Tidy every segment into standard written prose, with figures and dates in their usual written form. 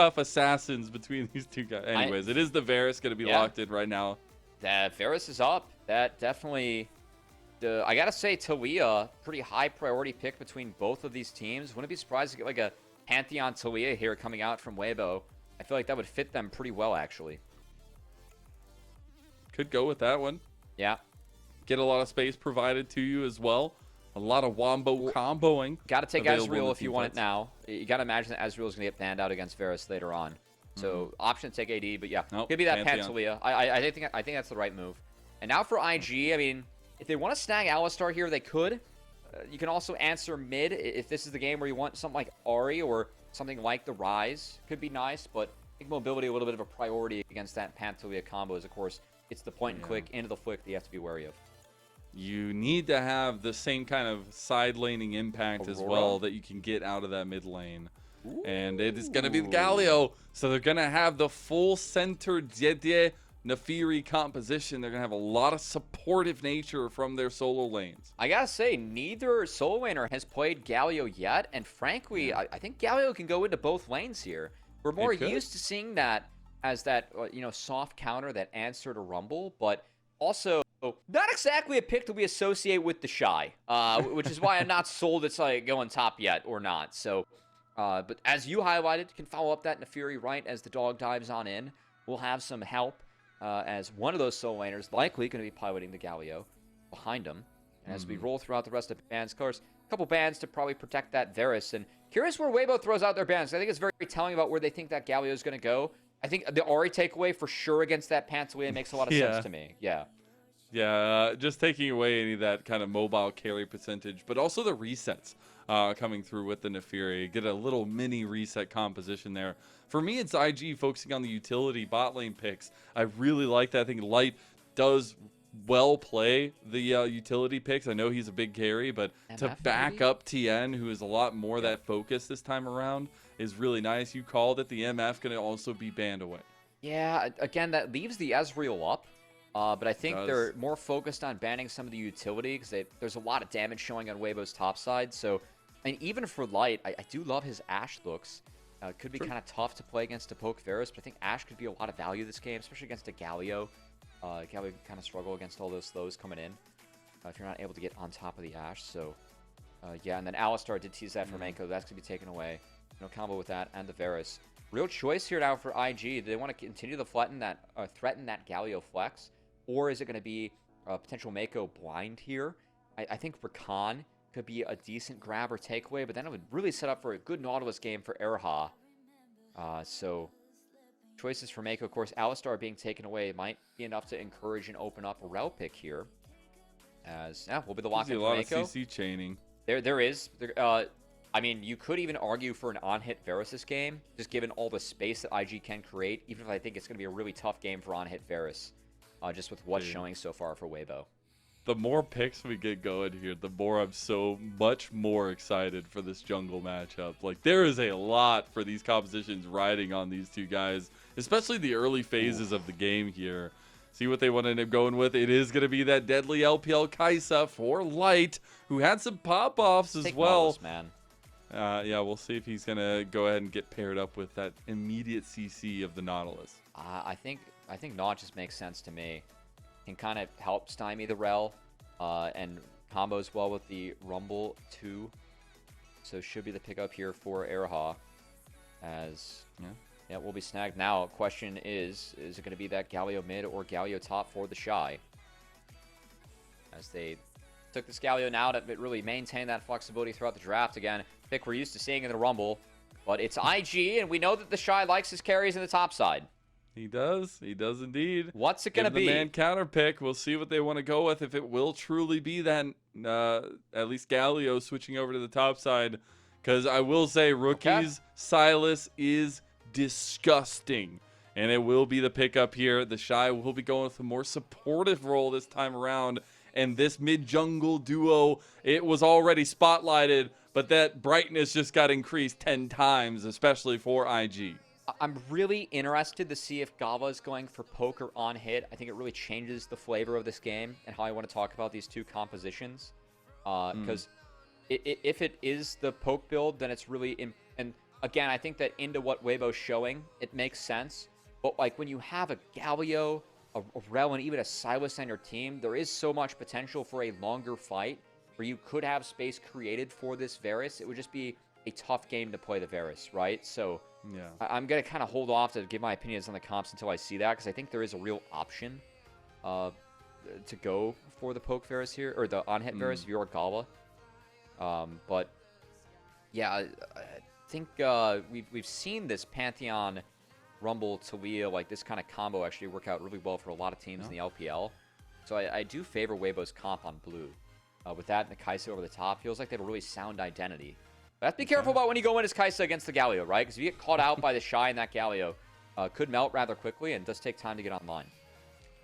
tough assassins between these two guys. Anyways, it is the Varus going to be locked in right now. That Varus is up. That definitely... I gotta say, Talia, pretty high priority pick between both of these teams. Wouldn't be surprised to get like a Pantheon Talia here coming out from Weibo. I feel like that would fit them pretty well, actually. Could go with that one. Yeah. Get a lot of space provided to you as well. A lot of wombo comboing. Gotta take Ezreal if you want it now. You gotta imagine that Ezreal is gonna get banned out against Varus later on. So option to take AD, but yeah, could be that Pantheon. I think that's the right move. And now for IG, I mean, if they want to snag Alistar here, they could. You can also answer mid if this is the game where you want something like Ahri or something like the Rise. Could be nice, but I think mobility a little bit of a priority against that Panthelia combo is, of course, it's the point and click into the flick that you have to be wary of. You need to have the same kind of side laning impact as well that you can get out of that mid lane. Ooh. And it is going to be the Galio. So they're going to have the full center Jiejie Naafiri composition. They're going to have a lot of supportive nature from their solo lanes. I got to say, neither solo laner has played Galio yet. And frankly, I think Galio can go into both lanes here. We're more used to seeing that as that, soft counter, that answer to Rumble. But also, not exactly a pick that we associate with TheShy, which is why I'm not sold it's like going top yet or not. So, but as you highlighted, can follow up that Naafiri right as the dog dives on in. We'll have some help. As one of those solo laners likely going to be piloting the Galio behind him. And as we roll throughout the rest of the bans, of course, a couple bans to probably protect that Varus. And curious where Weibo throws out their bans. I think it's very telling about where they think that Galio is going to go. I think the Ahri takeaway for sure against that Panthelia makes a lot of sense to me. Yeah. Yeah, just taking away any of that kind of mobile carry percentage, but also the resets coming through with the Naafiri. Get a little mini reset composition there. For me, it's IG focusing on the utility bot lane picks. I really like that. I think Light does well play the utility picks. I know he's a big carry, but to back up Tian, who is a lot more that focus this time around, is really nice. You called it. The MF going to also be banned away. Yeah, again, that leaves the Ezreal up. But I think they're more focused on banning some of the utility because there's a lot of damage showing on Weibo's top side. So, and even for Light, I do love his Ashe looks. Could be kind of tough to play against a poke Varus, but I think Ashe could be a lot of value this game, especially against a Galio. Galio can kind of struggle against all those slows coming in if you're not able to get on top of the Ashe. So, yeah, and then Alistar did tease that for Meiko. That's going to be taken away. No combo with that and the Varus. Real choice here now for IG. Do they want to continue to threaten that Galio flex? Or is it going to be a potential Meiko blind here? I think Rakan could be a decent grab or takeaway, but then it would really set up for a good Nautilus game for Erha. So, choices for Meiko. Of course, Alistar being taken away might be enough to encourage and open up a Rel pick here. As, will be the lock-in for Meiko. A lot of CC chaining. There is. I mean, you could even argue for an on-hit Varus this game, just given all the space that IG can create, even if I think it's going to be a really tough game for on-hit Varus. Just with what's showing so far for Weibo. The more picks we get going here, the more I'm so much more excited for this jungle matchup. Like, there is a lot for these compositions riding on these two guys, especially the early phases of the game here. See what they want to end up going with. It is going to be that deadly LPL Kai'Sa for Light, who had some pop-offs as well. Nautilus, man. Yeah, we'll see if he's going to go ahead and get paired up with that immediate CC of the Nautilus. I think Naut just makes sense to me. Can kind of help stymie the Rel and combos well with the Rumble too. So should be the pickup here for Erha. As will be snagged now. Question is it going to be that Galio mid or Galio top for TheShy? As they took this Galio now to really maintain that flexibility throughout the draft. Again, pick we're used to seeing in the Rumble. But it's IG, and we know that TheShy likes his carries in the top side. He does indeed. What's it going to be? The man counter pick. We'll see what they want to go with. If it will truly be that, at least Galio switching over to the top side. Because I will say, rookies, Silas is disgusting. And it will be the pickup here. TheShy will be going with a more supportive role this time around. And this mid-jungle duo, it was already spotlighted. But that brightness just got increased 10 times, especially for IG. I'm really interested to see if Gala is going for poke or on hit. I think it really changes the flavor of this game and how I want to talk about these two compositions. Because if it is the poke build, then it's really... and again, I think that into what Weibo's showing, it makes sense. But like when you have a Galio, a Rel, and even a Silas on your team, there is so much potential for a longer fight where you could have space created for this Varus. It would just be a tough game to play the Varus, right? So yeah, I'm going to kind of hold off to give my opinions on the comps until I see that, because I think there is a real option to go for the poke Varus here, or the on-hit Varus if you're Gala. But yeah, I think we've seen this Pantheon Rumble Talia, like this kind of combo actually work out really well for a lot of teams in the LPL. So I do favor Weibo's comp on blue. With that and the Kai'Sa over the top, feels like they have a really sound identity. But have to be careful about when you go in as Kai'Sa against the Galio, right? Because if you get caught out by the TheShy and that Galio, could melt rather quickly and does take time to get online.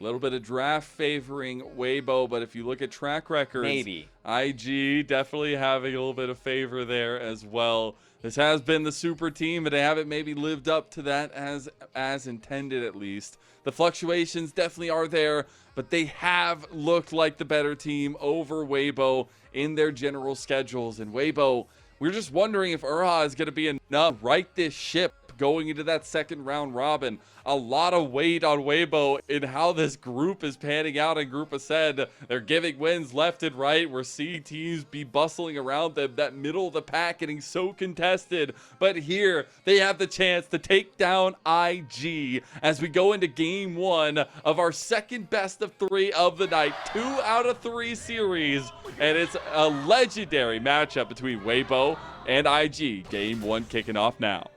A little bit of draft favoring Weibo, but if you look at track records, Maybe. IG definitely having a little bit of favor there as well. This has been the super team, but they haven't maybe lived up to that as intended, at least. The fluctuations definitely are there, but they have looked like the better team over Weibo in their general schedules. And Weibo, we're just wondering if Urha is going to be enough to right this ship going into that second round robin. A lot of weight on Weibo in how this group is panning out in Group Ascend. They're giving wins left and right. We're seeing teams be bustling around them. That middle of the pack getting so contested. But here, they have the chance to take down IG as we go into game one of our second best of 3 of the night. 2 out of 3 series. And it's a legendary matchup between Weibo and IG. Game one kicking off now.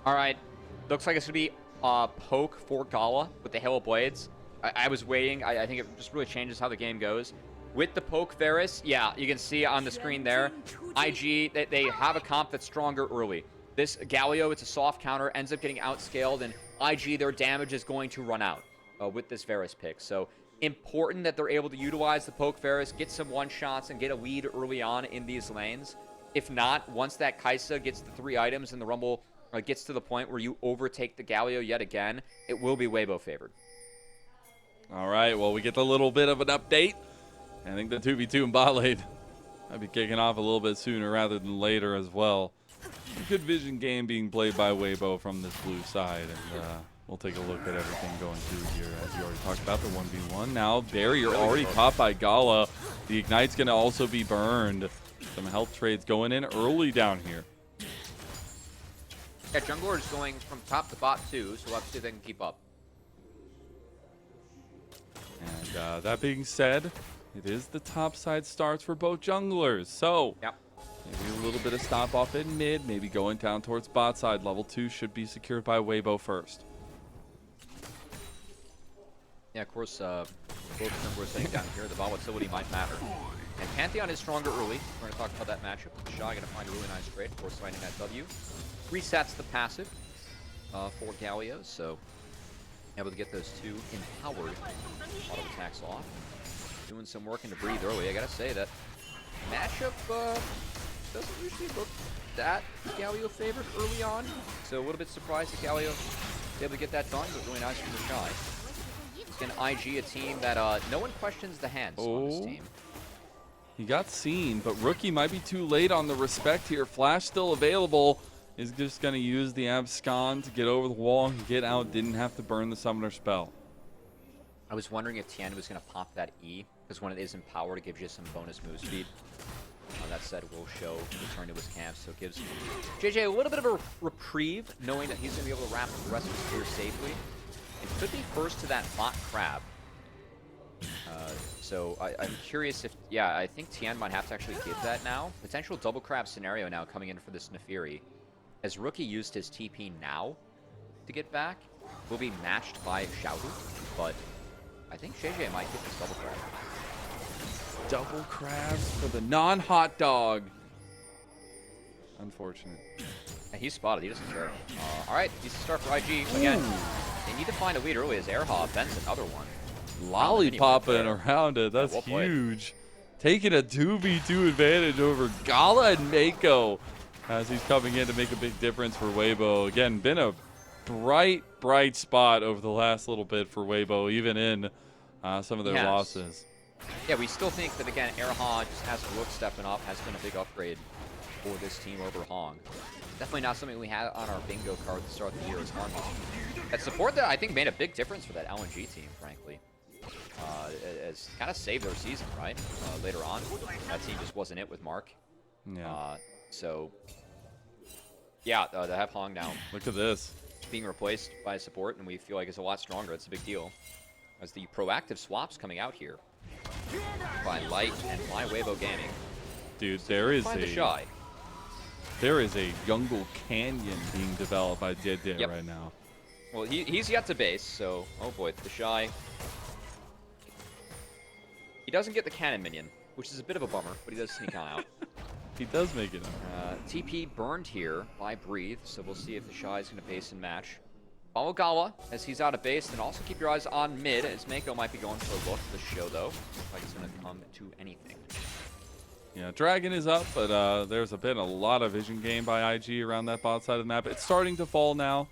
All right, looks like it's going to be poke for Gala with the Halo Blades. I was waiting. I think it just really changes how the game goes. With the poke Varus, yeah, you can see on the screen there, IG, they have a comp that's stronger early. This Galio, it's a soft counter, ends up getting outscaled, and IG, their damage is going to run out with this Varus pick. So important that they're able to utilize the poke Varus, get some one-shots, and get a lead early on in these lanes. If not, once that Kai'Sa gets the 3 items in the Rumble, gets to the point where you overtake the Galio yet again, it will be Weibo favored. All right, well, we get a little bit of an update. I think the 2v2 in bot lane might be kicking off a little bit sooner rather than later as well. A good vision game being played by Weibo from this blue side, and we'll take a look at everything going through here. As you already talked about, the 1v1. Now, barrier already caught by Gala. The Ignite's going to also be burned. Some health trades going in early down here. Yeah, jungler is going from top to bot too, so we'll have to see if they can keep up. And that being said, it is the top side starts for both junglers. So yep. Maybe a little bit of stop off in mid, maybe going down towards bot side. Level 2 should be secured by Weibo first. Yeah, of course, both junglers saying down here, the volatility might matter. And Pantheon is stronger early. We're going to talk about that matchup. TheShy going to find a really nice trade, of course, finding that W. Resets the passive for Galio, so able to get those 2 empowered auto attacks off. Doing some work into breathe early. I gotta say that matchup doesn't usually look that Galio favored early on, so a little bit surprised that Galio was able to get that done, but really nice from TheShy. Again, IG, a team that no one questions the hands on this team. He got seen, but Rookie might be too late on the respect here. Flash still available. Is just going to use the abscond to get over the wall and get out. Didn't have to burn the summoner spell. I was wondering if Tian was going to pop that E, because when it is empowered, it gives you some bonus move speed. That said, will show return to his camp, so it gives Jiejie a little bit of a reprieve, knowing that he's going to be able to wrap the rest of his clear safely. And could be first to that bot crab. So I'm curious if, yeah, I think Tian might have to actually give that now. Potential double crab scenario now coming in for this Nefiri. As Rookie used his TP now to get back, will be matched by Xiaohu, but I think Jiejie might get this double crab. Double crabs for the non-hot dog. Unfortunate. And he's spotted, he doesn't care. All right, decent start for IG. Again, they need to find a lead early as Airhob bends another one. Lollipopping around it, that's huge. Taking a 2v2 advantage over Gala and Meiko as he's coming in to make a big difference for Weibo. Again, been a bright spot over the last little bit for Weibo, even in some of their losses. Yeah, we still think that, again, Erha just has Rook stepping up, has been a big upgrade for this team over Hong. Definitely not something we had on our bingo card to start the year as Hong. That support that I think made a big difference for that LNG team, frankly. It's kind of saved their season, right? Later on, that team just wasn't it with Mark. Yeah. So, yeah, to have Hong now. Look at this. Being replaced by support, and we feel like it's a lot stronger. It's a big deal. As the proactive swaps coming out here by Light and by Weibo Gaming. Dude, there is TheShy. There is a jungle canyon being developed by Jiejie right now. Well, he's yet to base, so oh boy, TheShy. He doesn't get the cannon minion, which is a bit of a bummer, but he does sneak on out. He does make it up. TP burned here by Breathe, so we'll see if TheShy is going to base and match. Follow Gala as he's out of base, and also keep your eyes on mid, as Meiko might be going for a look this show, though. Looks like it's going to come to anything. Yeah, Dragon is up, but there's been a lot of vision gain by IG around that bot side of the map. It's starting to fall now.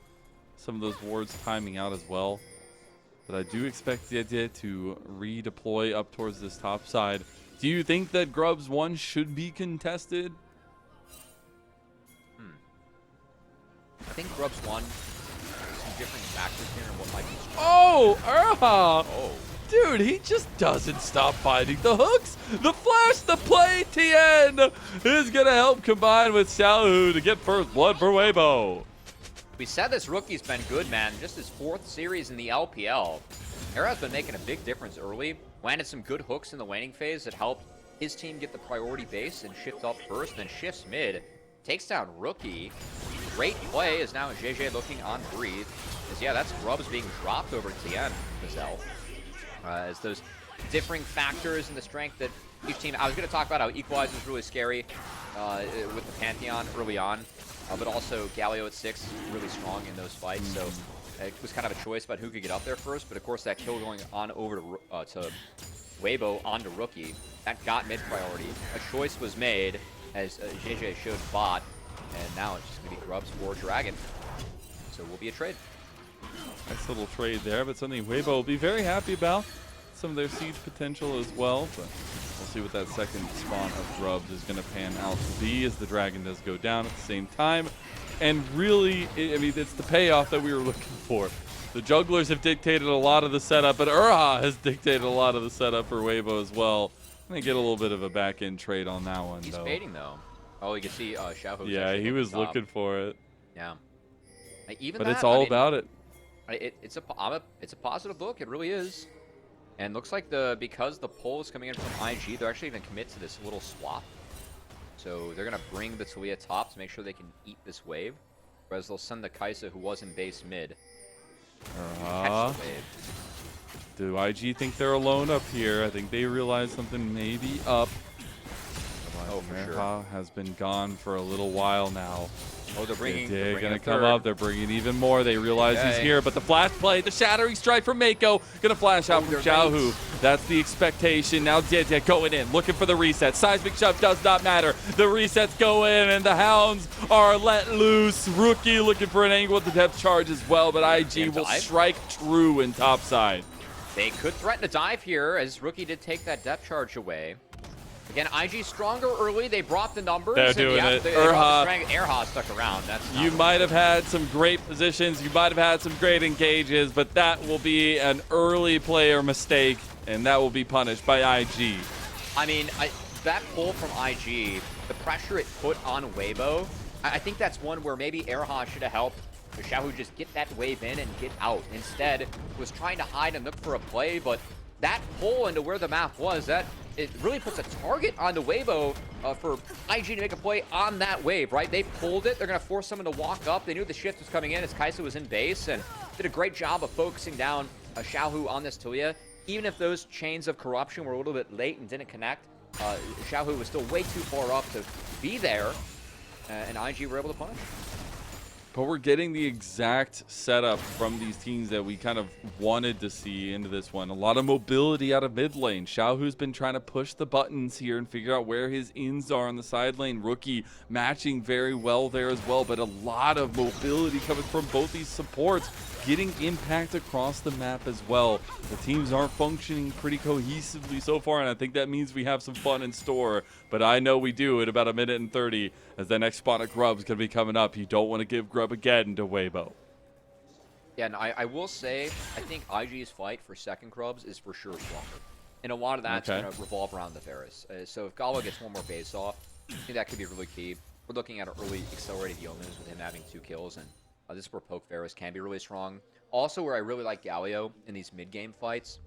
Some of those wards timing out as well. But I do expect Jiejie to redeploy up towards this top side. Do you think that Grubs 1 should be contested? I think Grubs 1, some different factors here and what might be strong. Oh, Erha! Oh. Dude, he just doesn't stop finding the hooks. The flash, the play, Tian is going to help combine with Xiaohu to get first blood for Weibo. We said this rookie's been good, man. Just his 4th series in the LPL. Erha's been making a big difference early. Landed some good hooks in the laning phase that helped his team get the priority base and shift up first, then shifts mid. Takes down Rookie. Great play is now Jiejie looking on Breathe. As, yeah, that's Grubs being dropped over Tian himself. As those differing factors in the strength that each team... I was going to talk about how Equalizer is really scary with the Pantheon early on, but also Galio at 6 really strong in those fights, so it was kind of a choice about who could get up there first, but of course that kill going on over to Weibo onto Rookie, that got mid priority. A choice was made as Jiejie showed bot, and now it's just going to be Grubs for Dragon. So will be a trade. Nice little trade there, but something Weibo will be very happy about. Some of their siege potential as well, but we'll see what that second spawn of Grubs is going to pan out to be as the Dragon does go down at the same time. And really, I mean, it's the payoff that we were looking for. The jugglers have dictated a lot of the setup, but Erha has dictated a lot of the setup for Weibo as well. I'm going to get a little bit of a back-end trade on that one, He's though. baiting, though. Oh, you can see Xiaohu. Yeah, he was looking for it. Yeah. Even but that, it's all about it. It's a positive look. It really is. And looks like because the pull is coming in from IG, they're actually going to commit to this little swap. So they're going to bring the Talia top to make sure they can eat this wave. Whereas they'll send the Kaisa, who was in base mid. Catch the wave. Do IG think they're alone up here? I think they realize something may be up. Oh, for sure. Has been gone for a little while now. Oh, they're bringing gonna come up. They're bringing even more. They realize he's here, but the flash play, the shattering strike from Meiko, gonna flash out from Xiaohu. That's the expectation. Now Jiejie going in, looking for the reset. Seismic shove does not matter. The resets go in, and the hounds are let loose. Rookie looking for an angle with the depth charge as well, but IG will strike true in topside. They could threaten a dive here, as Rookie did take that depth charge away. Again, IG stronger early. They brought the numbers. They're doing it. Erha stuck around. You might have had some great positions. You might have had some great engages, but that will be an early player mistake, and that will be punished by IG. I mean, that pull from IG, the pressure it put on Weibo, I think that's one where maybe Erha should have helped Xiaohu just get that wave in and get out. Instead, was trying to hide and look for a play, but that pull into where the map was, it really puts a target onto Weibo for IG to make a play on that wave, right? They pulled it. They're going to force someone to walk up. They knew the shift was coming in as Kaisa was in base and did a great job of focusing down Xiaohu on this Talia. Even if those chains of corruption were a little bit late and didn't connect, Xiaohu was still way too far up to be there, and IG were able to punish. But we're getting the exact setup from these teams that we kind of wanted to see into this one. A lot of mobility out of mid lane. Xiaohu's been trying to push the buttons here and figure out where his ins are on the side lane. Rookie matching very well there as well, but a lot of mobility coming from both these supports, getting impact across the map as well. The teams aren't functioning pretty cohesively so far, and I think that means we have some fun in store. But I know we do in about a minute and 30, as the next spot of Grub's going to be coming up. You don't want to give Grub again to Weibo. Yeah, and I will say, I think IG's fight for second Grubs is for sure stronger. And a lot of that's going to revolve around the Varus. So if Gala gets one more base off, I think that could be really key. We're looking at an early accelerated Yomus with him having 2 kills, and this is where Poke Varus can be really strong. Also, where I really like Galio in these mid-game fights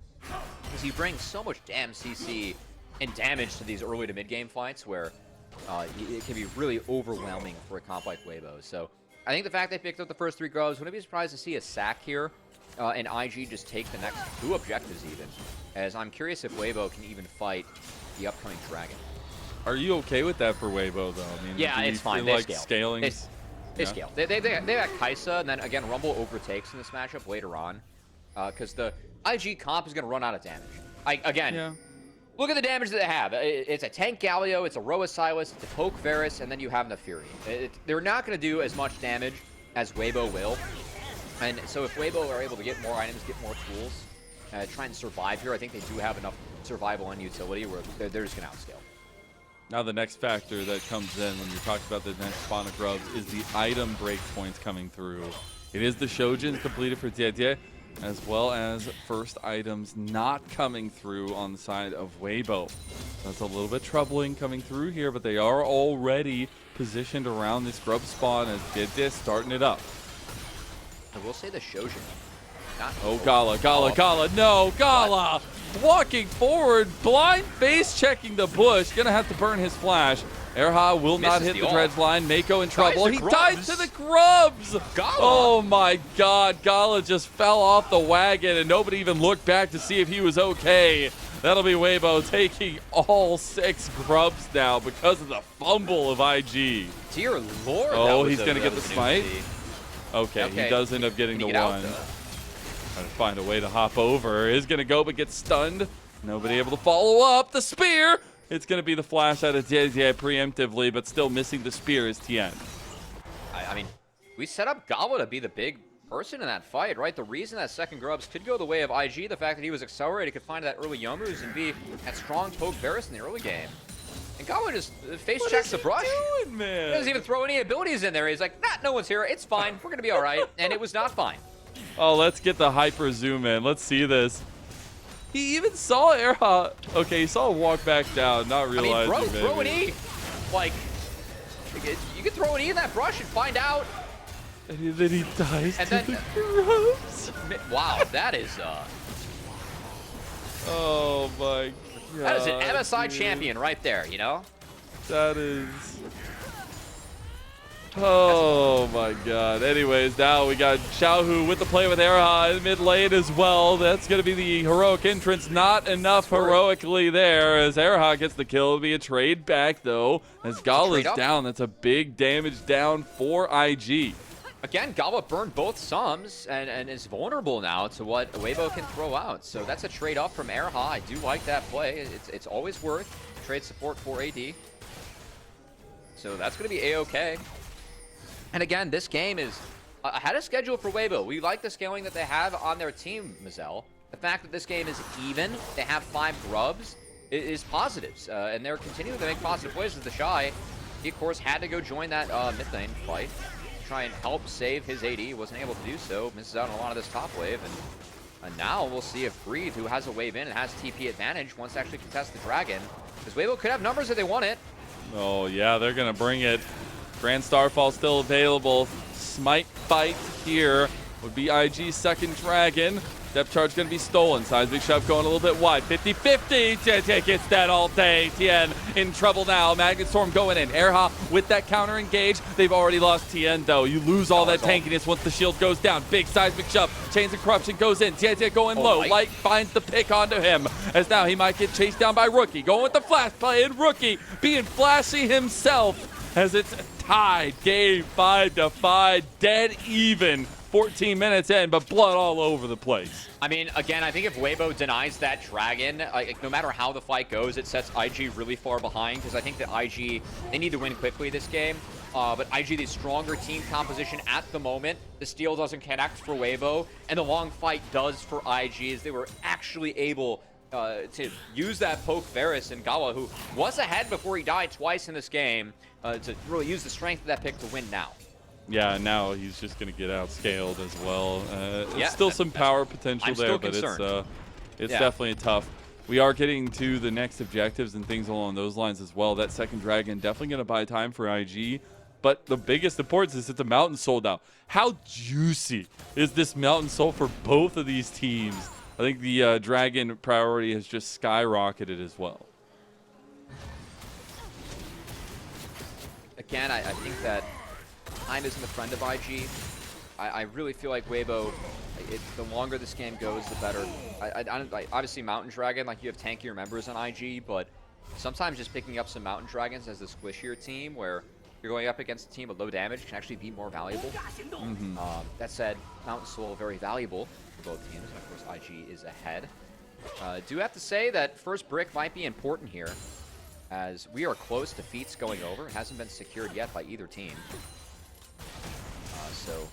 is he brings so much damn CC and damage to these early to mid-game fights where it can be really overwhelming for a comp like Weibo. So I think the fact they picked up the first 3 Grubs, wouldn't be surprised to see a sack here and IG just take the next 2 objectives even, as I'm curious if Weibo can even fight the upcoming Dragon. Are you okay with that for Weibo, though? I mean, yeah, it's fine. They scale. They scale. They got Kai'Sa, and then again, Rumble overtakes in this matchup later on, because the IG comp is going to run out of damage. Look at the damage that they have. It's a tank Galio, it's a Roa Silas, it's a Poke Varus, and then you have the Fury. They're not going to do as much damage as Weibo will, and so if Weibo are able to get more items, get more tools, try and survive here, I think they do have enough survival and utility where they're just going to outscale. Now the next factor that comes in when you're talking about the next spawn of Grubs is the item breakpoints coming through. It is the Shojin completed for Jiejie, as well as first items not coming through on the side of Weibo. That's a little bit troubling coming through here, but they are already positioned around this Grub spawn as Jiejie starting it up. I will say the Shojin. Gala, no, Gala! Walking forward, blind face checking the bush, gonna have to burn his flash. Erha will not hit the dredge line. Meiko in trouble. He died to the Grubs! Gala. Oh my god, Gala just fell off the wagon and nobody even looked back to see if he was okay. That'll be Weibo taking all 6 Grubs now because of the fumble of IG. Dear Lord. Oh, he's gonna get the smite? Okay, he does end up getting the one. Trying to find a way to hop over. Is going to go, but gets stunned. Nobody able to follow up. The spear! It's going to be the flash out of Jiejie preemptively, but still missing the spear is Tian. I mean, we set up Gala to be the big person in that fight, right? The reason that second Grubs could go the way of IG, the fact that he was accelerated, could find that early Yomus and be that strong Poke Varus in the early game. And Gala just face checks the brush. Doing, man? He doesn't even throw any abilities in there. He's like, nah, no one's here. It's fine. We're going to be all right. And it was not fine. Oh, let's get the hyper zoom in. Let's see this. He even saw Erha. Okay, he saw him walk back down, not realizing. I mean, bro, throw an E. Like, you can throw an E in that brush and find out. And then he dies and to then, the Grubs. Wow, that is... Oh my god. That is an MSI champion right there, you know? That is... Oh my god. Anyways, now we got Xiaohu with the play with Erha in mid lane as well. That's going to be the heroic entrance. Not enough heroically there as Erha gets the kill. It'll be a trade back though as Gala's down. That's a big damage down for IG. Again, Gala burned both sums and is vulnerable now to what Weibo can throw out. So that's a trade up from Erha. I do like that play. It's always worth trade support for AD. So that's going to be A-okay. And again, this game is ahead of schedule for Weibo. We like the scaling that they have on their team, Mazel. The fact that this game is even, they have 5 Grubs, is positives. And they're continuing to make positive plays as TheShy. He, of course, had to go join that mid lane fight to try and help save his AD. He wasn't able to do so. Misses out on a lot of this top wave. And now we'll see if Breathe, who has a wave in and has TP advantage, wants to actually contest the Dragon. Because Weibo could have numbers if they want it. Oh, yeah, they're going to bring it. Grand Starfall still available. Smite fight here would be IG's second Dragon. Depth charge going to be stolen. Seismic shove going a little bit wide. 50-50. Jiejie gets that all day. Tian in trouble now. Magnet Storm going in. Erha with that counter engage. They've already lost Tian though. You lose all that tankiness once the shield goes down. Big Seismic shove. Chains of Corruption goes in. Jiejie going low. Light finds the pick onto him. As now he might get chased down by Rookie. Going with the flash play and Rookie being flashy himself. as it's tied game 5-5, dead even. 14 minutes in, but blood all over the place. I mean, again, I think if Weibo denies that dragon, like, no matter how the fight goes, it sets IG really far behind, because I think that IG, they need to win quickly this game. But IG, the stronger team composition at the moment. The steal doesn't connect for Weibo, and the long fight does for IG, as they were actually able to use that poke Varus and Gala, who was ahead before he died twice in this game, to really use the strength of that pick to win now. Yeah, now he's just going to get outscaled as well. Yeah, still some power potential there, but it's definitely tough. We are getting to the next objectives and things along those lines as well. That second dragon definitely going to buy time for IG. But the biggest importance is that the Mountain Soul now. How juicy is this Mountain Soul for both of these teams? I think the dragon priority has just skyrocketed as well. Again, I think that time isn't a friend of IG. I really feel like Weibo, the longer this game goes, the better. Obviously, Mountain Dragon, like, you have tankier members on IG, but sometimes just picking up some Mountain Dragons as a squishier team where you're going up against a team with low damage can actually be more valuable. That said, Mountain Soul very valuable for both teams, and of course IG is ahead. Do have to say that first brick might be important here, as we are close to feats going over. It hasn't been secured yet by either team. So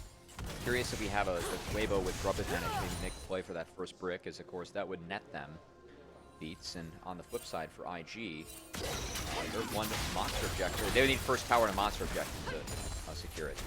curious if we have a Weibo with grub advantage, maybe make a play for that first brick, as of course that would net them beats. And on the flip side for IG, there's one monster objective. They would need first tower and a monster objective to secure it.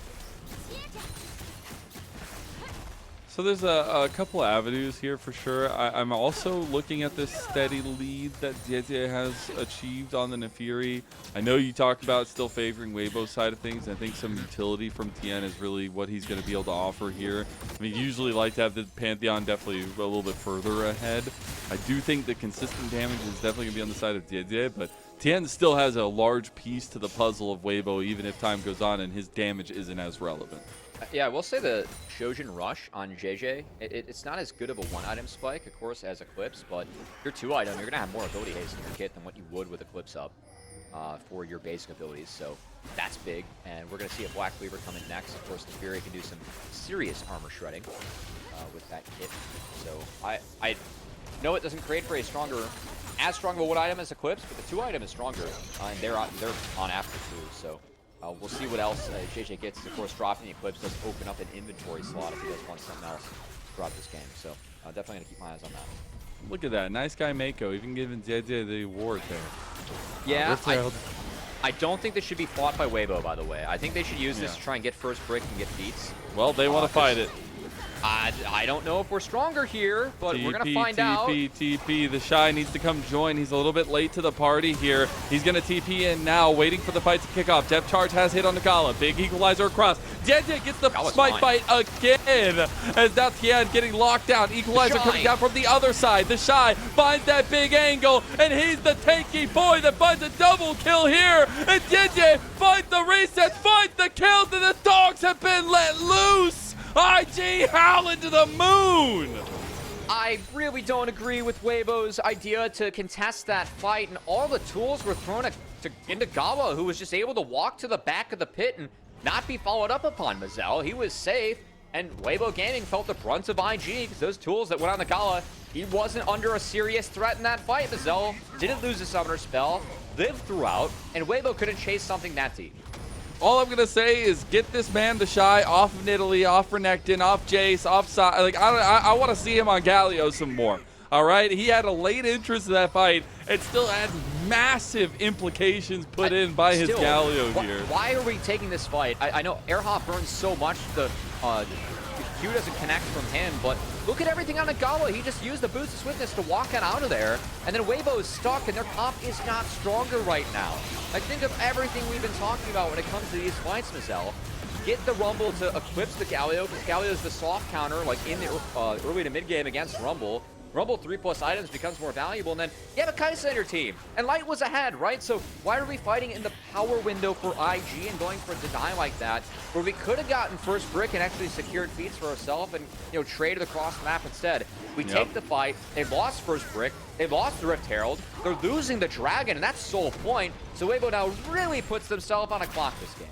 So there's a couple avenues here for sure. I'm also looking at this steady lead that Jiejie has achieved on the Nefiri. I know you talked about still favoring Weibo's side of things. I think some utility from Tian is really what he's going to be able to offer here. I mean, usually like to have the Pantheon definitely a little bit further ahead. I do think the consistent damage is definitely going to be on the side of Jiejie, but Tian still has a large piece to the puzzle of Weibo, even if time goes on and his damage isn't as relevant. Yeah, I will say the Shojin Rush on Jiejie, it's not as good of a one-item spike, of course, as Eclipse, but your two-item, you're going to have more ability haste in your kit than what you would with Eclipse up for your basic abilities, so that's big. And we're going to see a Black Cleaver come in next. Of course, the Fury can do some serious armor shredding with that kit. So I know it doesn't create for a as strong of a one-item as Eclipse, but the two-item is stronger, and they're on after too, so... we'll see what else Jiejie gets. Of course, dropping the Eclipse does open up an inventory slot if he does want something else throughout this game. So definitely going to keep my eyes on that. Look at that. Nice guy, Meiko. Even giving Jiejie the award there. Yeah, I don't think this should be fought by Weibo, by the way. I think they should use this to try and get first brick and get beats. Well, they want to fight it. I don't know if we're stronger here, but we're going to find out. TP. TheShy needs to come join. He's a little bit late to the party here. He's going to TP in now, waiting for the fight to kick off. Depth charge has hit on the Gala. Big equalizer across. Jiejie gets the smite fight again. As now Tian getting locked down. Equalizer coming down from the other side. TheShy finds that big angle, and he's the tanky boy that finds a double kill here. And Jiejie finds the resets, finds the kills, and the dogs have been let loose. IG howling to the moon! I really don't agree with Weibo's idea to contest that fight, and all the tools were thrown into Gala, who was just able to walk to the back of the pit and not be followed up upon. Mazel, he was safe, and Weibo Gaming felt the brunt of IG, because those tools that went on the Gala, he wasn't under a serious threat in that fight. Mazel didn't lose a summoner spell, lived throughout, and Weibo couldn't chase something that deep. All I'm gonna say is get this man TheShy off of Nidalee, off Renekton, off Jace, off side. Like I want to see him on Galio some more. All right, he had a late entrance to that fight. It still had massive implications put in by his Galio here. Why are we taking this fight? I know Airhop burns so much. The Q doesn't connect from him, but look at everything on the Gala. He just used the Boots of Swiftness to walk out of there, and then Weibo is stuck, and their comp is not stronger right now. Like, think of everything we've been talking about when it comes to these fights, Mazel. Get the Rumble to eclipse the Galio, because Galio is the soft counter, like in the early to mid game against Rumble. Rumble 3+ items becomes more valuable, and then you have a Kai'Sa in your team, and Light was ahead, right? So why are we fighting in the power window for IG and going for a deny like that, where we could have gotten first brick and actually secured feats for ourselves and, you know, traded across the map instead? We take the fight, they've lost first brick, they've lost the Rift Herald, they're losing the Dragon, and that's Soul Point, so Weibo now really puts themselves on a clock this game.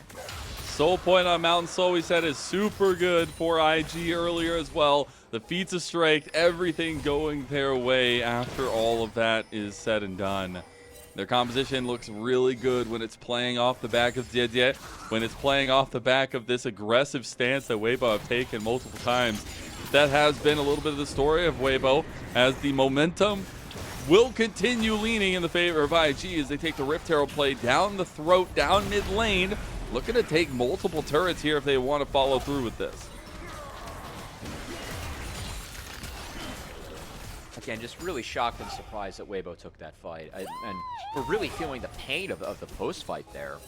Soul Point on Mountain Soul, we said, is super good for IG earlier as well. The feats of strength, everything going their way after all of that is said and done. Their composition looks really good when it's playing off the back of Jiejie, when it's playing off the back of this aggressive stance that Weibo have taken multiple times. That has been a little bit of the story of Weibo, as the momentum will continue leaning in the favor of IG as they take the Rift Herald play down the throat, down mid lane, looking to take multiple turrets here if they want to follow through with this. Again, just really shocked and surprised that Weibo took that fight. And we're really feeling the pain of the post-fight there.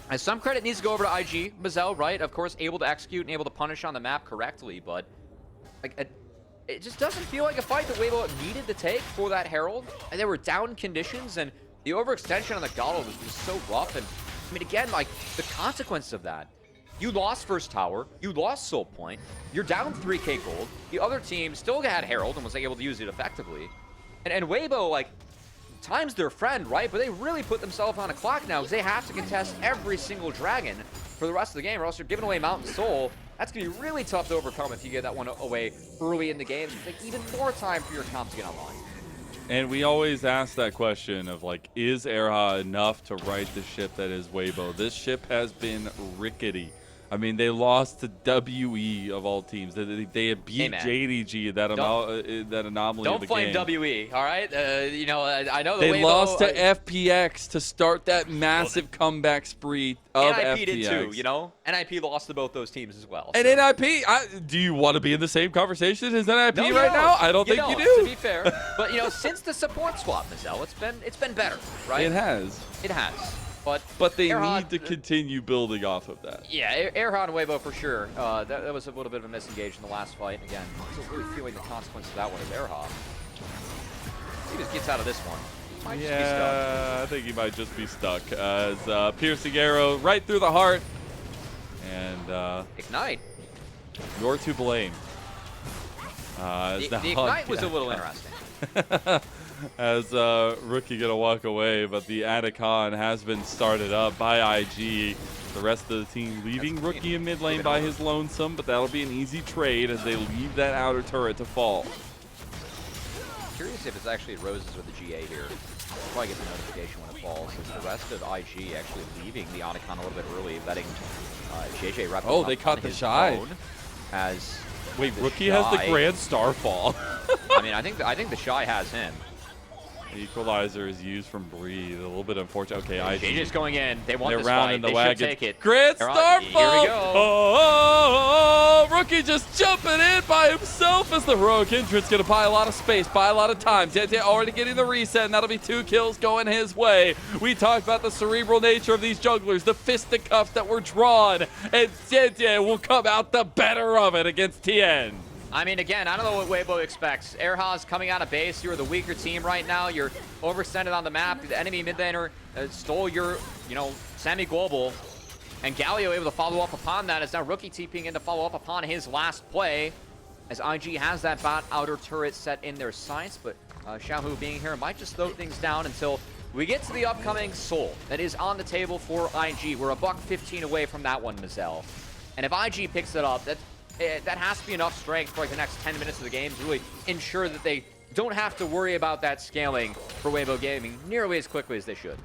And some credit needs to go over to IG. Mazel, right? Of course, able to execute and able to punish on the map correctly, but like, it just doesn't feel like a fight that Weibo needed to take for that Herald. And there were down conditions, and the overextension on the Gala was just so rough. And I mean, again, like, the consequence of that. You lost first tower, you lost Soul Point, you're down 3k gold, the other team still had Herald and was able to use it effectively. And Weibo, like, time's their friend, right? But they really put themselves on a clock now because they have to contest every single dragon for the rest of the game, or else you're giving away Mountain Soul. That's going to be really tough to overcome if you get that one away early in the game. So take even more time for your comp to get online. And we always ask that question of, like, is Erha enough to right the ship that is Weibo? This ship has been rickety. I mean, they lost to WE of all teams. They beat Jiejie, that anomaly of the game. Don't blame WE, all right? You know, I know they lost to FPX to start that massive comeback spree of FPX. NIP did too, you know? NIP lost to both those teams as well. And so. NIP, do you want to be in the same conversation as NIP right now? I don't think you do. To be fair, but you know, since the support swap, Mazel, it's been better, right? It has. It has. But they need to continue building off of that. Yeah, Erha and Weibo for sure. That was a little bit of a misengage in the last fight. Again, I'm still really feeling the consequence of that one is Erha. He just gets out of this one. I think he might just be stuck. As piercing arrow right through the heart. And Ignite. You're to blame. The Ignite was a little interesting. As Rookie gonna walk away, but the Atacon has been started up by IG. The rest of the team leaving Rookie in mid lane by his lonesome, but that'll be an easy trade as they leave that outer turret to fall. Curious if it's actually Roses with the GA here. I'll probably get the notification when it falls. As the rest of IG actually leaving the Atacon a little bit early, letting Jiejie wrap they caught the Shy. As wait, Rookie has the Grand Starfall. I mean, I think TheShy has him. Equalizer is used from Breathe. A little bit unfortunate. Okay, Jiejie's going in. They want this fight. The they wagon. should take it. Grand Starfall! Here we go. Oh, Rookie just jumping in by himself as the heroic entrance going to buy a lot of space, buy a lot of time. Jiejie already getting the reset, and that'll be 2 kills going his way. We talked about the cerebral nature of these jugglers, the fisticuffs that were drawn, and Jiejie will come out the better of it against Tian. I mean, again, I don't know what Weibo expects. Erha's coming out of base. You're the weaker team right now. You're overextended on the map. The enemy mid laner stole your, semi-global. And Galio able to follow up upon that as now Rookie TPing in to follow up upon his last play. As IG has that bot outer turret set in their sights. But Xiaohu being here might just slow things down until we get to the upcoming Soul that is on the table for IG. We're $1.15 away from that one, Mazel. And if IG picks it up, that has to be enough strength for like the next 10 minutes of the game to really ensure that they don't have to worry about that scaling for Weibo Gaming nearly as quickly as they should.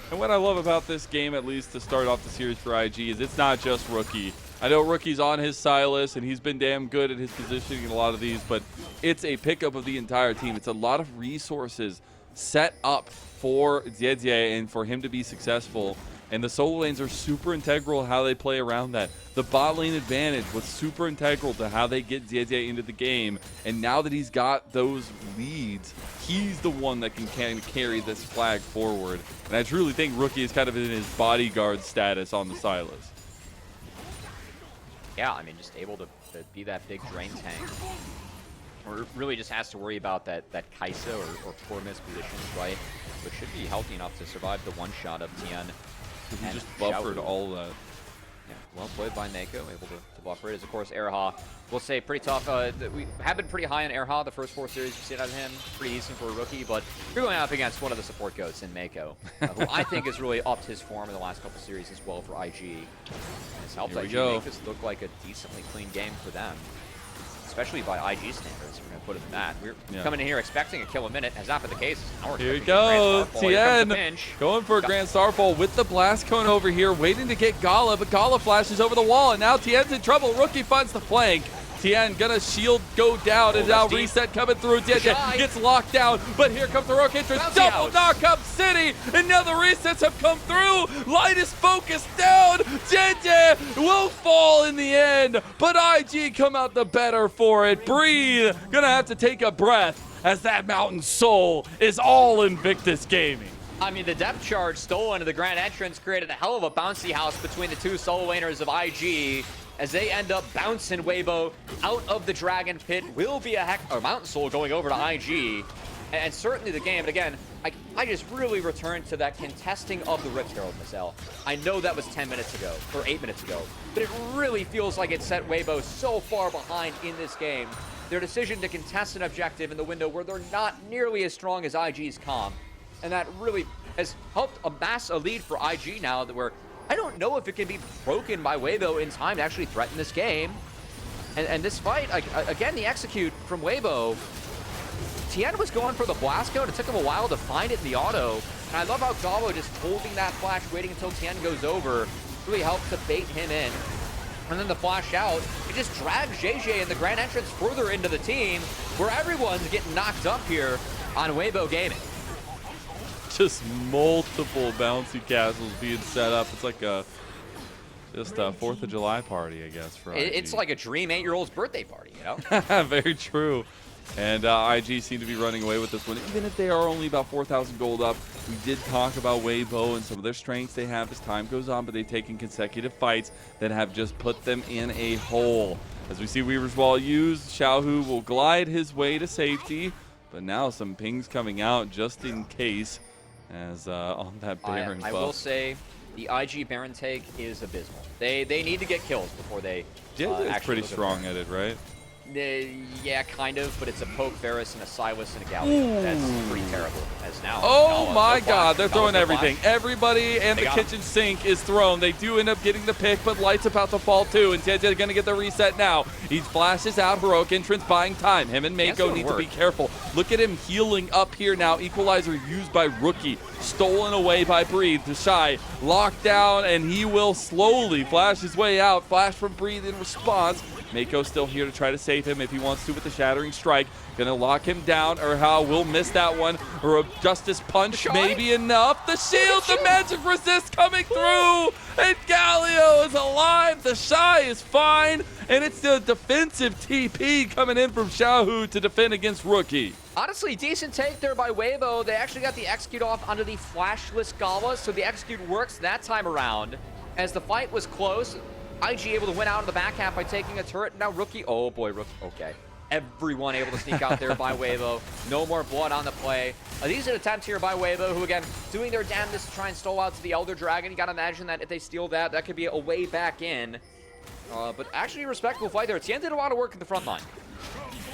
And what I love about this game, at least to start off the series for IG, is it's not just Rookie. I know Rookie's on his Silas, and he's been damn good at his positioning in a lot of these, but it's a pickup of the entire team. It's a lot of resources set up for Jiejie and for him to be successful. And the solo lanes are super integral how they play around that. The bot lane advantage was super integral to how they get Jiejie into the game. And now that he's got those leads, he's the one that can kind of carry this flag forward. And I truly think Rookie is kind of in his bodyguard status on the Silas. Yeah, I mean, just able to be that big drain tank. or really just has to worry about that Kaisa or poor miss positions, right? But should be healthy enough to survive the one-shot of Tian. He just buffered Xiaohu. all that. Yeah, well played by Meiko, able to buffer it. As of course, Erha, we'll say pretty tough. We have been pretty high on Erha the first 4 series we've seen out of him. Pretty decent for a rookie, but you're going up against one of the support goats in Meiko, who I think has really upped his form in the last couple series as well for IG. And it's helped IG make this look like a decently clean game for them, especially by IG standards. We're going to put it in that. We're coming in here expecting a kill a minute. Has not been the case. Here he goes. Tian going for a Grand Starfall with the Blast Cone over here, waiting to get Gala, but Gala flashes over the wall, and now Tian's in trouble. Rookie finds the flank. Tian gonna shield go down, and now reset coming through. Jiejie gets locked down, but here comes the rook entrance. Double knock up City, and now the resets have come through. Light is focused down. Jiejie will fall in the end, but IG come out the better for it. Breathe, gonna have to take a breath as that Mountain Soul is all Invictus Gaming. I mean, the depth charge stolen into the grand entrance created a hell of a bouncy house between the two solo laners of IG. As they end up bouncing Weibo out of the Dragon Pit. Will be a Mountain Soul going over to IG. And certainly the game, but again, I just really returned to that contesting of the Rift Herald Missile. I know that was 10 minutes ago, or 8 minutes ago, but it really feels like it set Weibo so far behind in this game. Their decision to contest an objective in the window where they're not nearly as strong as IG's comp. And that really has helped amass a lead for IG now that we're I don't know if it can be broken by Weibo in time to actually threaten this game. And this fight, again, the execute from Weibo. Tian was going for the blast cone. It took him a while to find it in the auto. And I love how Gala just holding that flash, waiting until Tian goes over, really helped to bait him in. And then the flash out, it just drags Jiejie and the grand entrance further into the team, where everyone's getting knocked up here on Weibo Gaming. Just multiple bouncy castles being set up. It's like just a 4th of July party, I guess. For IG. It's like a dream 8-year-old's birthday party, you know? Very true. And IG seem to be running away with this one, even if they are only about 4,000 gold up. We did talk about Weibo and some of their strengths they have as time goes on, but they've taken consecutive fights that have just put them in a hole. As we see Weaver's Wall used, Xiaohu will glide his way to safety, but now some pings coming out just in case. As on that Baron buff. I will say the IG Baron take is abysmal. They need to get kills before they Jiejie is pretty strong at it, right? Yeah, kind of, but it's a poke Varus and a Silas and a Gala. That's pretty terrible. As now, oh my God, they're throwing everything. Everybody and the kitchen sink is thrown. They do end up getting the pick, but Light's about to fall too, and Jiejie going to get the reset now. He flashes out, heroic entrance, buying time. Him and Meiko need to be careful. Look at him healing up here now. Equalizer used by Rookie, stolen away by Breathe. TheShy locked down, and he will slowly flash his way out. Flash from Breathe in response. Meiko still here to try to save him if he wants to with the Shattering Strike. Gonna lock him down, or how will miss that one, or a Justice Punch maybe enough. The shield, the magic resist coming through, and Galio is alive. TheShy is fine, and it's the defensive TP coming in from Xiaohu to defend against Rookie. Honestly, decent take there by Weibo. They actually got the execute off onto the flashless Gala, so the execute works that time around. As the fight was close, IG able to win out in the back half by taking a turret. Now Rookie, oh boy, Rookie, okay. Everyone able to sneak out there by Weibo. No more blood on the play. These are attempts here by Weibo, who again, doing their damnedest to try and stall out to the Elder Dragon. You gotta imagine that if they steal that, that could be a way back in. But actually a respectable fight there. Tian did a lot of work in the front line.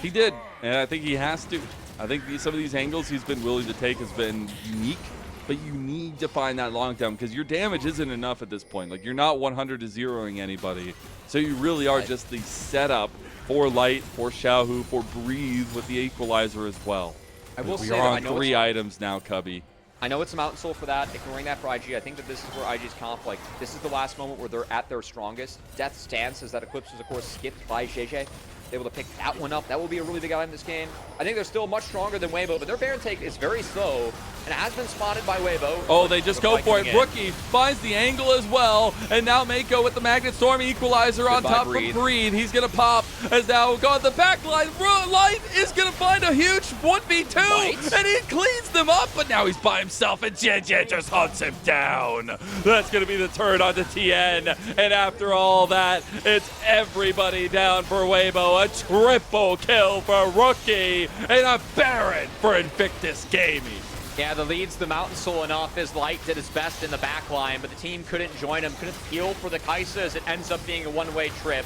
He did, and I think he has to. I think some of these angles he's been willing to take has been unique. But you need to find that long term because your damage isn't enough at this point. Like, you're not 100 to 0ing anybody. So you really are just the setup for Light, for Xiaohu, for Breathe with the equalizer as well. I will say we are on 3 items now, Cubby. I know it's a Mountain Soul for that, ignoring that for IG. I think that this is where IG's comp, like, this is the last moment where they're at their strongest. Death Stance, as that Eclipse was, of course, skipped by Jiejie. Able to pick that one up. That will be a really big item in this game. I think they're still much stronger than Weibo, but their Baron take is very slow, and it has been spotted by Weibo. Oh, they just go for it. Rookie finds the angle as well, and now Meiko with the Magnet Storm equalizer on top of Breathe. He's going to pop as now got the back line. Light is going to find a huge 1v2, and he cleans them up, but now he's by himself, and Jiejie just hunts him down. That's going to be the turn onto Tian, and after all that, it's everybody down for Weibo. A triple kill for Rookie, and a Baron for Invictus Gaming. Yeah, the lead's the Mountain Soul enough as Light did his best in the back line, but the team couldn't join him, couldn't heal for the Kaisa as it ends up being a one-way trip.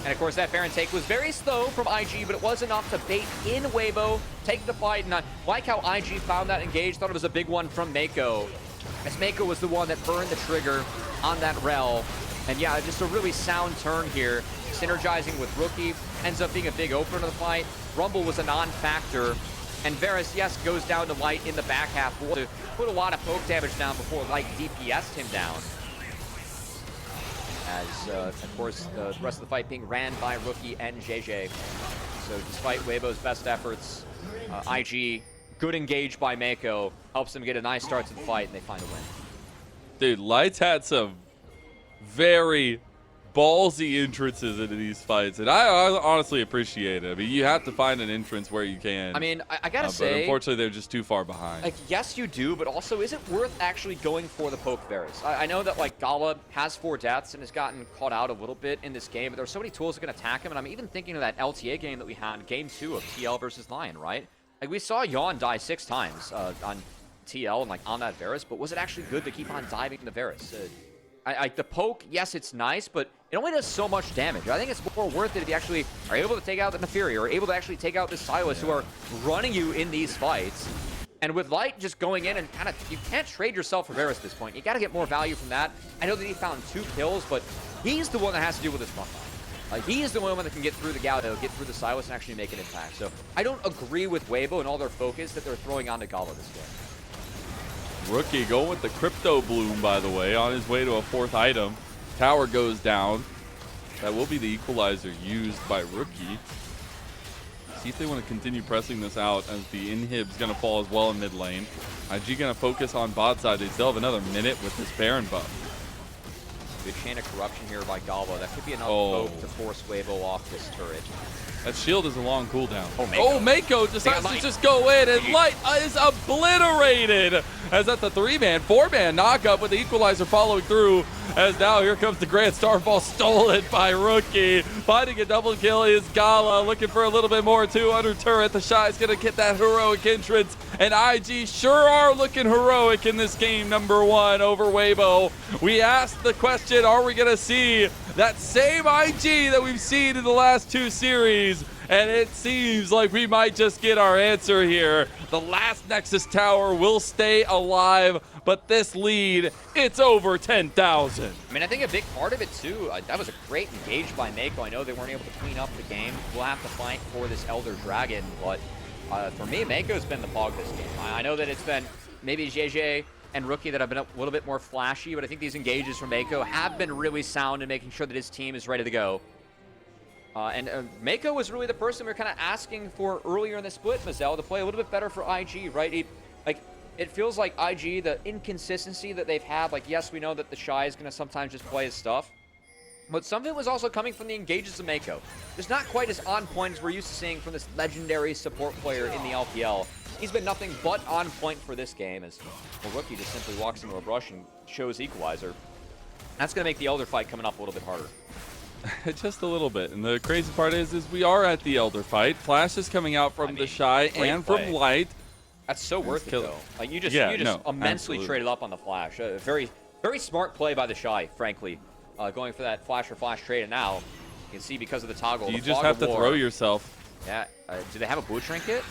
And of course, that Baron take was very slow from IG, but it was enough to bait in Weibo, take the fight, and I like how IG found that engage, thought it was a big one from Meiko. As Meiko was the one that burned the trigger on that rel. And yeah, just a really sound turn here, synergizing with Rookie, ends up being a big opener to the fight. Rumble was a non-factor. And Varus, yes, goes down to Light in the back half. To put a lot of poke damage down before Light DPS'd him down. As, of course, the rest of the fight being ran by Rookie and Jiejie. So despite Weibo's best efforts, IG, good engage by Meiko, helps them get a nice start to the fight, and they find a win. Dude, Light's had some very ballsy entrances into these fights, and I honestly appreciate it. I mean, you have to find an entrance where you can. I mean, I gotta say, but unfortunately, they're just too far behind. Like, yes, you do, but also, is it worth actually going for the poke Varus? I know that, like, Gala has 4 deaths and has gotten caught out a little bit in this game, but there's so many tools that can attack him, and I'm even thinking of that LTA game that we had, game 2 of TL versus Lion, right? Like, we saw Yawn die 6 times on TL and, like, on that Varus, but was it actually good to keep on diving the Varus? The poke, yes, it's nice, but it only does so much damage. I think it's more worth it if you actually are able to take out the Neferi, or able to actually take out the Silas, who are running you in these fights. And with Light just going in and kind of, you can't trade yourself for Varus at this point. You got to get more value from that. I know that he found 2 kills, but he's the one that has to deal with this front line. He is the one that can get through the Gala, get through the Silas, and actually make an impact. So I don't agree with Weibo and all their focus that they're throwing onto Gala this game. Rookie going with the Crypto Bloom, by the way, on his way to a 4th item. Tower goes down. That will be the equalizer used by Rookie. See if they want to continue pressing this out, as the inhib's going to fall as well in mid lane. IG going to focus on bot side. They still have another minute with this Baron buff. Good chain of corruption here by Gala. That could be enough poke to force Weibo off this turret. That shield is a long cooldown. Oh, Meiko decides to just go in, and Light is obliterated. As that's a 3-man, 4-man knockup with the equalizer following through. As now here comes the Grand Starfall, stolen by Rookie. Finding a double kill is Gala, looking for a little bit more too under turret. TheShy is going to get that heroic entrance, and IG sure are looking heroic in this game number 1 over Weibo. We asked the question, are we going to see that same IG that we've seen in the last 2 series? And it seems like we might just get our answer here. The last Nexus Tower will stay alive, but this lead, it's over 10,000. I mean, I think a big part of it, too, that was a great engage by Meiko. I know they weren't able to clean up the game. We'll have to fight for this Elder Dragon, but for me, Meiko's been the pog this game. I know that it's been maybe Jiejie and Rookie that have been a little bit more flashy, but I think these engages from Meiko have been really sound in making sure that his team is ready to go. And Meiko was really the person we were kind of asking for earlier in the split, Mazel, to play a little bit better for IG, right? It feels like IG, the inconsistency that they've had, like, yes, we know that TheShy is going to sometimes just play his stuff, but some of it was also coming from the engages of Meiko. Just not quite as on point as we're used to seeing from this legendary support player in the LPL. He's been nothing but on point for this game, as Rookie just simply walks into a brush and shows equalizer. That's going to make the Elder fight coming up a little bit harder. Just a little bit. And the crazy part is we are at the Elder fight. Flash is coming out from TheShy and from Light. That's so worth it, though. Like, you just immensely traded up on the Flash. Very, very smart play by TheShy, frankly. Going for that flash for flash trade, and now you can see because of the toggle. You just have to throw yourself. Yeah. Do they have a blue trinket?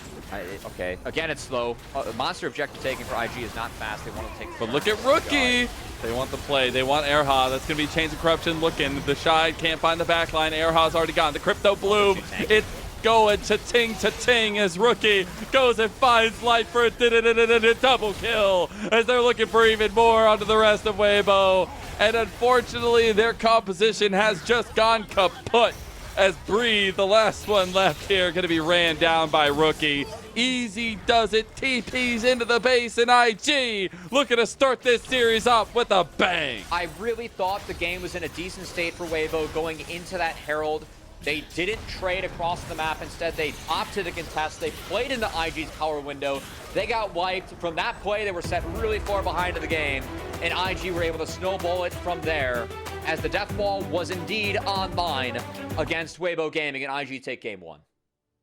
Okay. Again, it's slow. Monster objective taken for IG is not fast. They want to take. But look at Rookie. They want the play. They want Erha. That's going to be Chains of Corruption looking. TheShy can't find the backline. Erha's already gone. The Crypto Bloom. It's going to ting as Rookie goes and finds Light for a double kill, as they're looking for even more onto the rest of Weibo. And unfortunately, their composition has just gone kaput, as Breathe, the last one left here, going to be ran down by Rookie. Easy does it, TPs into the base, and IG looking to start this series off with a bang. I really thought the game was in a decent state for Weibo going into that Herald. They didn't trade across the map. Instead, they opted to contest. They played into IG's power window. They got wiped. From that play, they were set really far behind in the game, and IG were able to snowball it from there, as the death ball was indeed online against Weibo Gaming, and IG take game 1.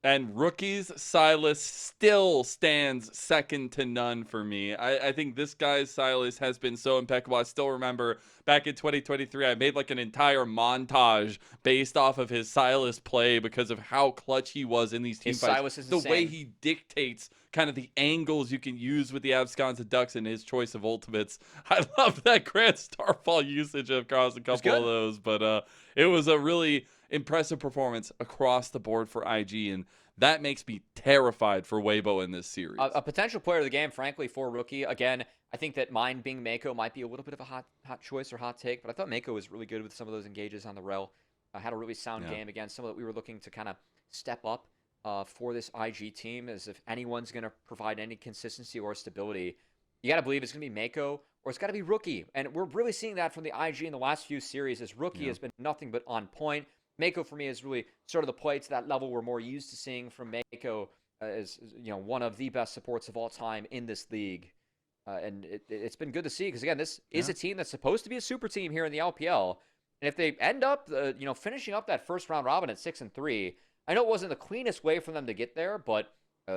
And Rookie's Sylas still stands second to none for me. I think this guy's Sylas has been so impeccable. I still remember back in 2023, I made like an entire montage based off of his Sylas play because of how clutch he was in these team fights. The way he dictates kind of the angles you can use with the abscons and ducks and his choice of ultimates. I love that Grand Starfall usage across a couple of those, but it was a really impressive performance across the board for IG, and that makes me terrified for Weibo in this series. A potential player of the game, frankly, for Rookie. Again, I think that mine being Meiko might be a little bit of a hot choice or hot take, but I thought Meiko was really good with some of those engages on the rel. Had a really sound game against some of that we were looking to kind of step up for this IG team, as if anyone's going to provide any consistency or stability, you got to believe it's going to be Meiko or it's got to be Rookie. And we're really seeing that from the IG in the last few series, as Rookie has been nothing but on point. Meiko, for me, is really sort of the play to that level we're more used to seeing from Meiko, as one of the best supports of all time in this league. And it's been good to see, because, again, this is a team that's supposed to be a super team here in the LPL. And if they end up, finishing up that first round robin at 6-3, I know it wasn't the cleanest way for them to get there, but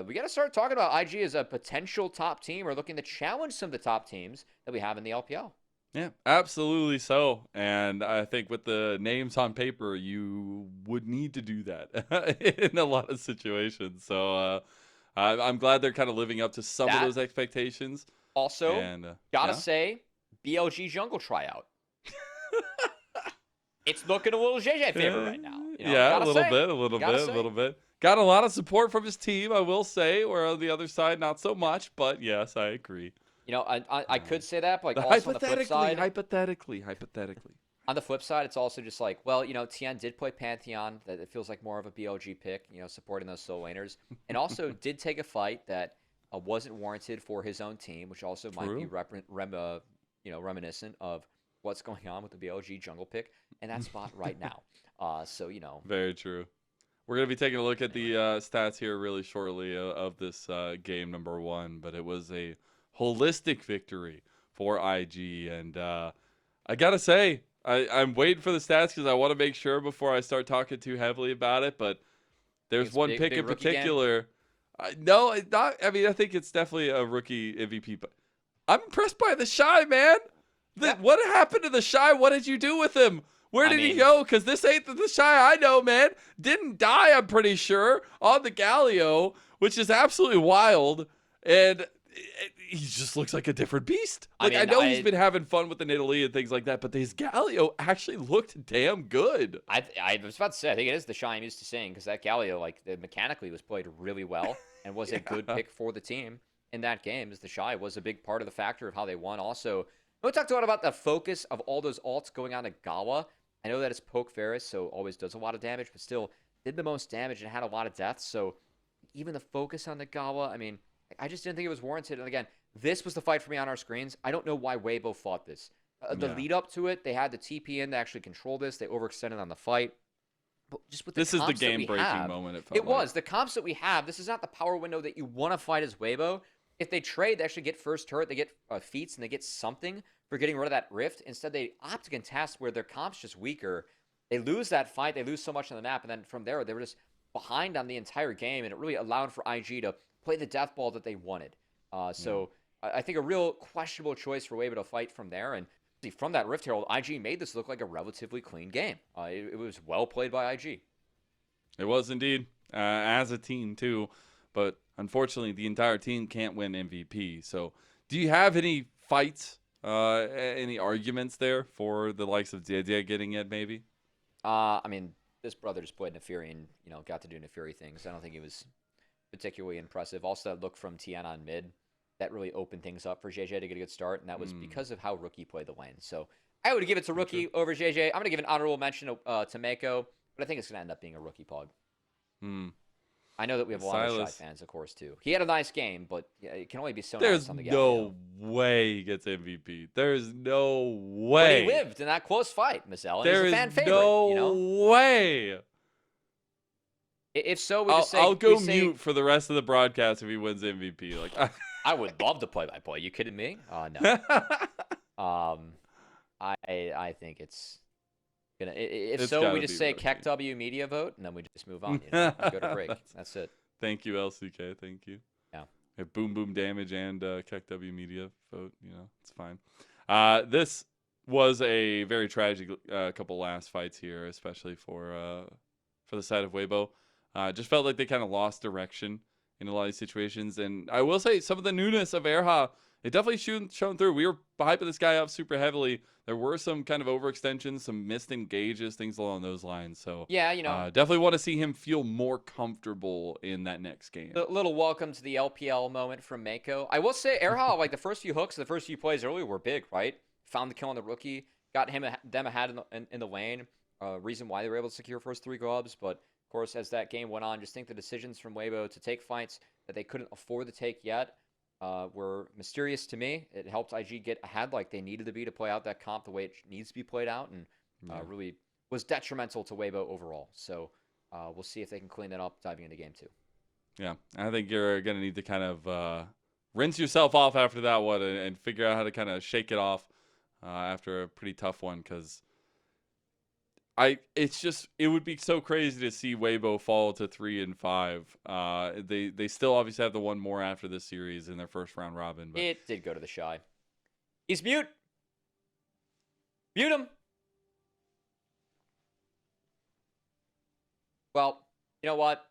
we got to start talking about IG as a potential top team, or looking to challenge some of the top teams that we have in the LPL. Yeah, absolutely so. And I think with the names on paper, you would need to do that in a lot of situations. So I'm glad they're kind of living up to some of those expectations. Also, gotta say, BLG jungle tryout. It's looking a little Jiejie favor right now. A little bit. Got a lot of support from his team, I will say, where on the other side, not so much. But yes, I agree. I could say that, but like, also on the flip side, hypothetically. On the flip side, it's also just like, well, Tian did play Pantheon. That it feels like more of a BLG pick, supporting those solo laners, and also did take a fight that wasn't warranted for his own team, which also might be reminiscent of what's going on with the BLG jungle pick in that spot right now. Very true. We're going to be taking a look at the stats here really shortly of this game number 1, but it was a holistic victory for IG, and I gotta say, I'm waiting for the stats because I want to make sure before I start talking too heavily about it, but there's one pick in particular. No, it's not. I mean, I think it's definitely a rookie MVP, but I'm impressed by TheShy, man. What happened to TheShy? What did you do with him? Where did he go? Because this ain't the TheShy I know, man. Didn't die, I'm pretty sure, on the Galio, which is absolutely wild. And he just looks like a different beast. Like, I know he's been having fun with the Nidalee and things like that, but his Galio actually looked damn good. I was about to say, I think it is TheShy I'm used to saying, because that Galio, mechanically was played really well and was a good pick for the team in that game, as TheShy was a big part of the factor of how they won. Also, we talked a lot about the focus of all those ults going on to Gala. I know that it's Poke Ferris, so always does a lot of damage, but still did the most damage and had a lot of deaths. So even the focus on the Gala, I mean, I just didn't think it was warranted. And again, this was the fight for me on our screens. I don't know why Weibo fought this. The lead up to it, they had the TP in to actually control this. They overextended on the fight. But just with this is the game-breaking moment. It was. The comps that we have, this is not the power window that you want to fight as Weibo. If they trade, they actually get first turret, they get feats, and they get something for getting rid of that rift. Instead, they opt to contest where their comp's just weaker. They lose that fight. They lose so much on the map. And then from there, they were just behind on the entire game. And it really allowed for IG to play the death ball that they wanted. So I think a real questionable choice for Weibo to fight from there. And from that Rift Herald, IG made this look like a relatively clean game. It was well played by IG. It was indeed, as a team too. But unfortunately, the entire team can't win MVP. So do you have any fights, any arguments there for the likes of Jiejie getting it maybe? I mean, this brother just played Neferi and, got to do Neferi things. I don't think he was particularly impressive. Also, that look from Tian on mid, that really opened things up for Jiejie to get a good start, and that was because of how Rookie played the lane. So I would give it to Rookie over Jiejie. I'm going to give an honorable mention to Meiko, but I think it's going to end up being a Rookie pog. I know that we have a lot of Shy fans, of course, too. He had a nice game, but it can only be so nice on the Galio. There's no way he gets MVP. There's no way. But he lived in that close fight, Miss Ellen. He's a fan favorite. There's no way. If so, we just say I'll go mute for the rest of the broadcast if he wins MVP. Like, I would love to play-by-play. You kidding me? No. I think it's gonna. If so, we just say KEKW media vote, and then we just move on. You know? Go to break. That's it. Thank you, LCK. Thank you. Yeah. Boom Boom Damage and KEKW media vote. You know, it's fine. This was a very tragic couple last fights here, especially for the side of Weibo. Just felt like they kind of lost direction in a lot of these situations. And I will say some of the newness of Erha, it definitely shown through. We were hyping this guy up super heavily. There were some kind of overextensions, some missed engages, things along those lines. So yeah, you know, definitely want to see him feel more comfortable in that next game. A little welcome to the LPL moment from Meiko. I will say Erha, like the first few hooks, the first few plays earlier were big, right? Found the kill on the rookie, got them ahead in the lane. Reason why they were able to secure first 3 gloves, but of course, as that game went on, just think the decisions from Weibo to take fights that they couldn't afford to take yet were mysterious to me. It helped IG get ahead like they needed to be to play out that comp the way it needs to be played out, and really was detrimental to Weibo overall. So we'll see if they can clean that up diving into game 2. Yeah, I think you're going to need to kind of rinse yourself off after that one and figure out how to kind of shake it off after a pretty tough one, because it would be so crazy to see Weibo fall to 3 and 5. They still obviously have the one more after this series in their first round robin. But it did go to TheShy. He's mute. Mute him. Well, you know what?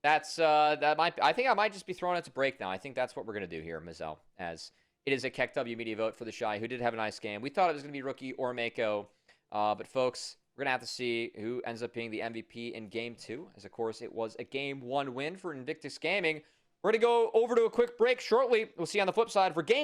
That's I think I might just be throwing it to break now. I think that's what we're gonna do here, Mizzell, as it is a KEKW media vote for TheShy, who did have a nice game. We thought it was gonna be Rookie or Meiko, but folks, we're going to have to see who ends up being the MVP in Game 2, as, of course, it was a Game 1 win for Invictus Gaming. We're going to go over to a quick break shortly. We'll see you on the flip side for Game